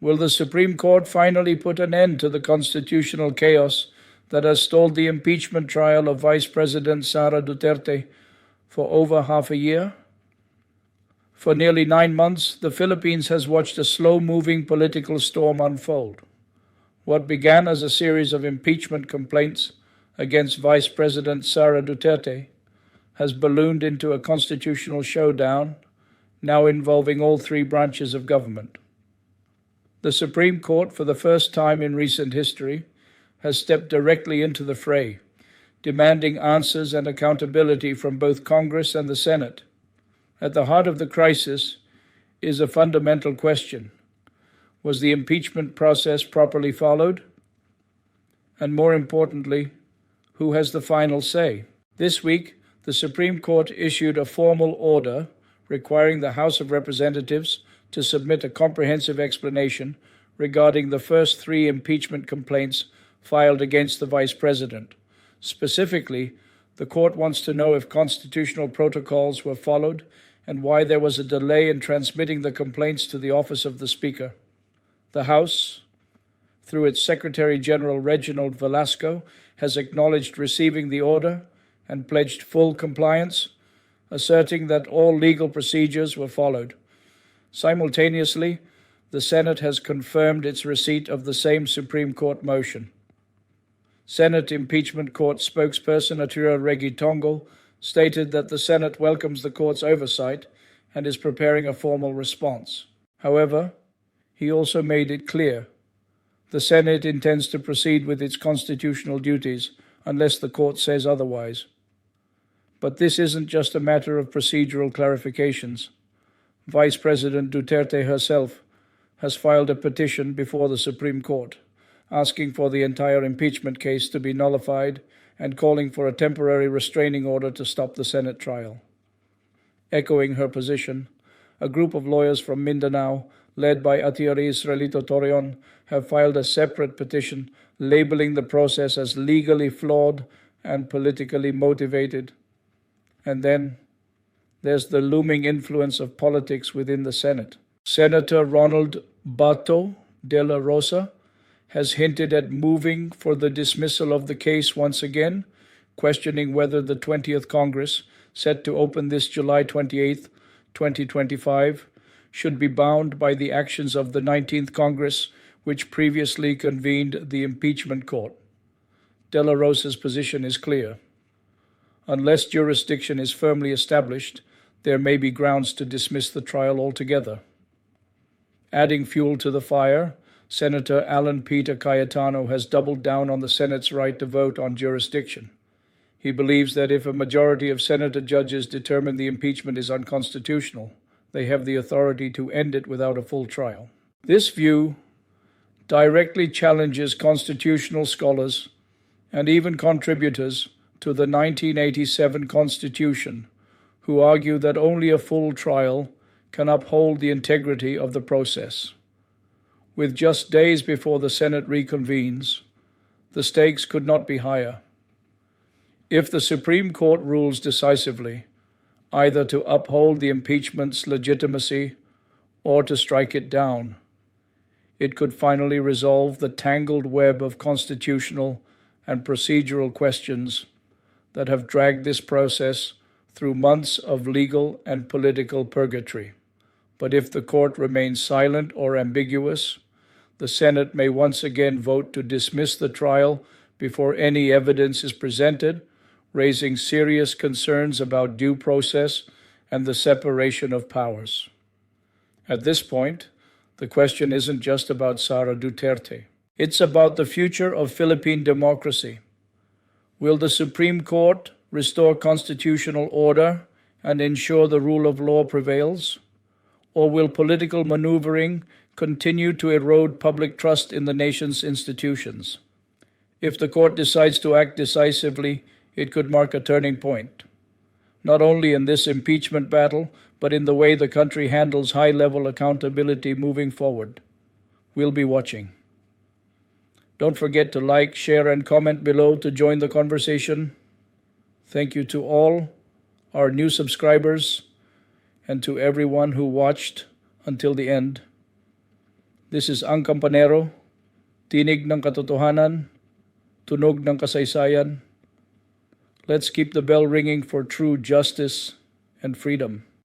Will the Supreme Court finally put an end to the constitutional chaos that has stalled the impeachment trial of Vice President Sara Duterte for over half a year? For nearly 9 months, the Philippines has watched a slow-moving political storm unfold. What began as a series of impeachment complaints against Vice President Sara Duterte has ballooned into a constitutional showdown, now involving all three branches of government. The Supreme Court, for the first time in recent history, has stepped directly into the fray, demanding answers and accountability from both Congress and the Senate. At the heart of the crisis is a fundamental question. Was the impeachment process properly followed? And more importantly, who has the final say? This week, the Supreme Court issued a formal order requiring the House of Representatives to submit a comprehensive explanation regarding the first 3 impeachment complaints filed against the Vice President. Specifically, the court wants to know if constitutional protocols were followed and why there was a delay in transmitting the complaints to the office of the Speaker. The House, through its Secretary General Reginald Velasco, has acknowledged receiving the order and pledged full compliance, asserting that all legal procedures were followed. Simultaneously, the Senate has confirmed its receipt of the same Supreme Court motion. Senate Impeachment Court spokesperson Atira Regitongo stated that the Senate welcomes the court's oversight and is preparing a formal response. However, he also made it clear the Senate intends to proceed with its constitutional duties unless the court says otherwise. But this isn't just a matter of procedural clarifications. Vice President Duterte herself has filed a petition before the Supreme Court, asking for the entire impeachment case to be nullified and calling for a temporary restraining order to stop the Senate trial. Echoing her position, a group of lawyers from Mindanao, led by Atty. Israelito Torreon, have filed a separate petition labeling the process as legally flawed and politically motivated. And then there's the looming influence of politics within the Senate. Senator Ronald Bato de la Rosa has hinted at moving for the dismissal of the case once again, questioning whether the 20th Congress, set to open this July 28, 2025, should be bound by the actions of the 19th Congress, which previously convened the impeachment court. De la Rosa's position is clear. Unless jurisdiction is firmly established, there may be grounds to dismiss the trial altogether. Adding fuel to the fire, Senator Alan Peter Cayetano has doubled down on the Senate's right to vote on jurisdiction. He believes that if a majority of Senate judges determine the impeachment is unconstitutional, they have the authority to end it without a full trial. This view directly challenges constitutional scholars and even contributors to the 1987 Constitution, who argue that only a full trial can uphold the integrity of the process. With just days before the Senate reconvenes, the stakes could not be higher. If the Supreme Court rules decisively, either to uphold the impeachment's legitimacy or to strike it down, it could finally resolve the tangled web of constitutional and procedural questions that have dragged this process through months of legal and political purgatory. But if the court remains silent or ambiguous, the Senate may once again vote to dismiss the trial before any evidence is presented, raising serious concerns about due process and the separation of powers. At this point, the question isn't just about Sara Duterte. It's about the future of Philippine democracy. Will the Supreme Court restore constitutional order and ensure the rule of law prevails? Or will political maneuvering continue to erode public trust in the nation's institutions? If the court decides to act decisively, it could mark a turning point, not only in this impeachment battle, but in the way the country handles high-level accountability moving forward. We'll be watching. Don't forget to like, share, and comment below to join the conversation. Thank you to all our new subscribers and to everyone who watched until the end. This is AngKampanero, tinig ng katotohanan, tunog ng kasaysayan. Let's keep the bell ringing for true justice and freedom.